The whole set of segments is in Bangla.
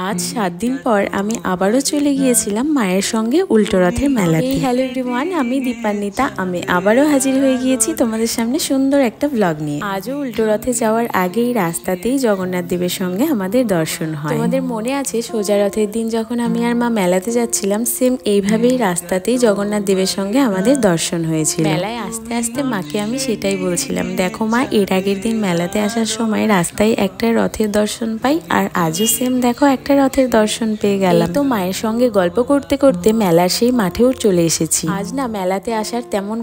আজ 7 দিন পর আমি আবারও চলে গিয়েছিলাম মায়ের সঙ্গে উল্টো রথের মেলাতে। হ্যালো এভরিওয়ান, আমি দীপান্বিতা। আমি আবারও হাজির হয়ে গিয়েছি তোমাদের সামনে সুন্দর একটা ব্লগ নিয়ে। আজও উল্টো রথে যাওয়ার আগেই রাস্তাতেই জগন্নাথ দেবের সঙ্গে আমাদের দর্শন হয়। তোমাদের মনে আছে সোজা রথের দিন যখন আমি আর মা মেলাতে যাচ্ছিলাম, সেম এইভাবেই রাস্তাতেই জগন্নাথ দেবের সঙ্গে আমাদের দর্শন হয়েছিল। মেলায় আস্তে আস্তে মাকে আমি সেটাই বলছিলাম, দেখো মা, এর আগের দিন মেলাতে আসার সময় রাস্তায় একটা রথের দর্শন পাই, আর আজও সেম দেখো একটা রথের দর্শন পেয়ে গেলাম। তো মায়ের সঙ্গে গল্প করতে করতে মেলার সেই মাঠেও চলে এসেছি। আজ না মেলাতে আসার তেমন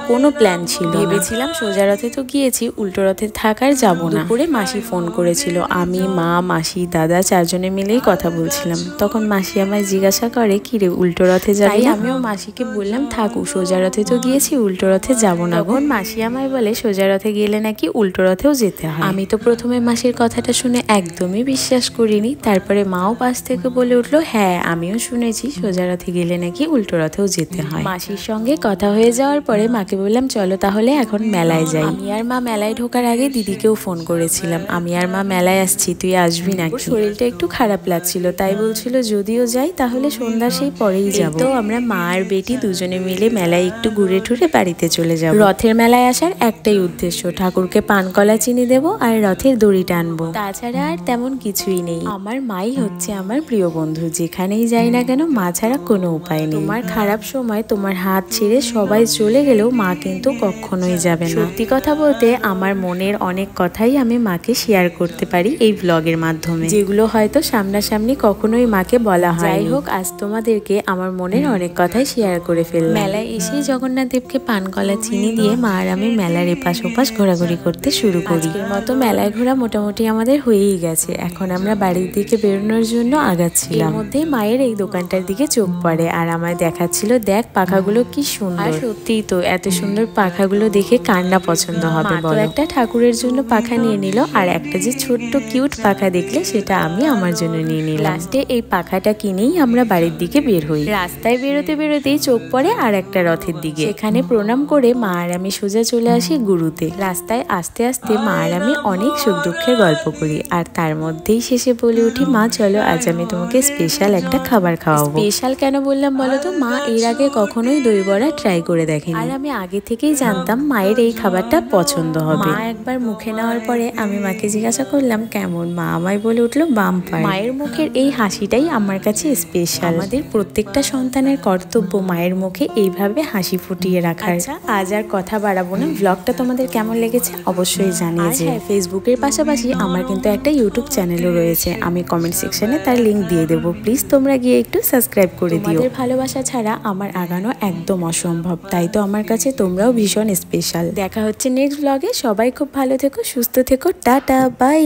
কোনো প্ল্যান ছিল, ভেবেছিলাম সোজা রথে তো গিয়েছি, উল্টো রথে থাকার যাব না। দুপুরে মাসি ফোন করেছিল, আমি, মা, মাসি, দাদা চারজনে মিলেই কথা বলছিলাম। তখন মাসি আমায় জিজ্ঞাসা করে, কি রে উল্টো রথে যাই? আমিও মাসিকে বললাম, থাকু, সোজা রথে তো গিয়েছি, উল্টো রথে যাব না। তখন মাসি আমায় বলে, সোজা রথে গেলে নাকি উল্টো রথেও যেতে হয়। আমি তো প্রথমে মাসির কথাটা শুনে একদমই বিশ্বাস করিনি। তারপরে মাও পাশ থেকে বলে উঠলো, হ্যাঁ আমিও শুনেছি সোজা রথে গেলে নাকি উল্টো রথেও যেতে হয়। মাসির সঙ্গে কথা হয়ে যাওয়ার পরে মাকে বললাম, চলো তাহলে এখন মেলায় যাই। আমি আর মা মেলায় ঢোকার আগে দিদিকেও ফোন করেছিলাম, আমি আর মা মেলায় আসছি, তুই আসবি নাকি? শরীরটা একটু খারাপ লাগছিল, তাই বলছিল যদিও যাই তাহলে সন্ধ্যা সেই পরেই যাবো। তো আমরা মা আর বেটি দুজনে মিলে মেলায় একটু ঘুরে ঠুরে বাড়িতে চলে যাব। রথের মেলায় আসার একটাই উদ্দেশ্য, ঠাকুরকে পানকলা চিনি দেবো আর রথের দড়ি টানবো, তাছাড়া আর তেমন কিছুই নেই। আমার মাই হচ্ছে আমার প্রিয় বন্ধু, যেখানেই যাই না কেন মা ছাড়া কোনো উপায় নেই। তোমার খারাপ সময় তোমার হাত ছেড়ে সবাই চলে গেলেও মা কিন্তু কখনোই যাবে না। সত্যি কথা বলতে আমার মনের অনেক কথাই আমি মাকে শেয়ার করতে পারি এই ব্লগের মাধ্যমে, যেগুলো হয়তো সামনাসামনি কখনোই মাকে বলা হয়। যাই হোক, আজ তোমাদেরকে আমার মনের অনেক কথাই শেয়ার করে ফেললাম। মেলায় এসেই জগন্নাথ দেবকে পানকলা চিনি দিয়ে মা আর আমি মেলার এপাশ ওপাশ ঘোরাঘুরি করতে শুরু করি। আজকের মতো মেলায় ঘোরা মোটামুটি আমাদের হয়েই গেছে। এখন আমরা বাড়ির দিকে বেরোনোর জন্য আগাচ্ছিলাম। এর মধ্যেই মায়ের এই দোকানটার দিকে চোখ পড়ে আর আমায় দেখাচ্ছিল, দেখ পাখাগুলো কি সুন্দর। সত্যিই তো, এত সুন্দর পাখাগুলো দেখে কার না পছন্দ হবে বলো। একটা ঠাকুরের জন্য পাখা নিয়ে নিল, আর একটা যে ছোট্ট কিউট পাখা দেখলে সেটা আমি আমার জন্য নিয়ে নিলাম। লাস্টে এই পাখাটা কিনেই আমরা বাড়ির দিকে বের হই। রাস্তায় বেরোতে বেরোতেই চোখ পড়ে আর একটা রথের দিকে। এখানে প্রণাম করে মা আর আমি সোজা চলে আসি গুরুতে। রাস্তায় আস্তে আস্তে মা আর আমি অনেক সুখ দুঃখের গল্প করি, আর তার মধ্যেই শেষে বলে উঠি, মা চলো আজ আমি তোমাকে স্পেশাল একটা খাবার খাওয়াবো। স্পেশাল কেন বললাম বলো তো? মা এর আগে কখনোই দই বড়া ট্রাই করে দেখেনি, আর আমি আগে থেকেই জানতাম মায়ের এই খাবারটা পছন্দ হবে। মা একবার মুখে নেওয়ার পরে আমি মাকে জিজ্ঞাসা করলাম কেমন, মা আমায় বলে উঠলো বাম্পার। মায়ের মুখের এই হাসিটাই আমার কাছে স্পেশাল। আমাদের প্রত্যেকটা সন্তানের কর্তব্য মায়ের মুখে এইভাবে হাসি ফুটিয়ে রাখার। আচ্ছা আজ আর কথা বাড়াবো না, ব্লগটা তোমাদের কেমন লেগেছে অবশ্যই জানিয়ে। হ্যাঁ, ফেসবুকের পাশাপাশি আমার কিন্তু একটা ইউটিউব চ্যানেলও রয়েছে, আমি কমেন্ট সেকশনে তার লিঙ্ক দিয়ে দেবো, প্লিজ তোমরা গিয়ে একটু সাবস্ক্রাইব করে দিও। তোমাদের ভালোবাসা ছাড়া আমার আগানো একদম অসম্ভব, তাই তো আমার কাছে তোমরাও ভীষণ স্পেশাল। দেখা হচ্ছে নেক্সট ব্লগে। সবাই খুব ভালো থেকো, সুস্থ থেকো, টাটা বাই।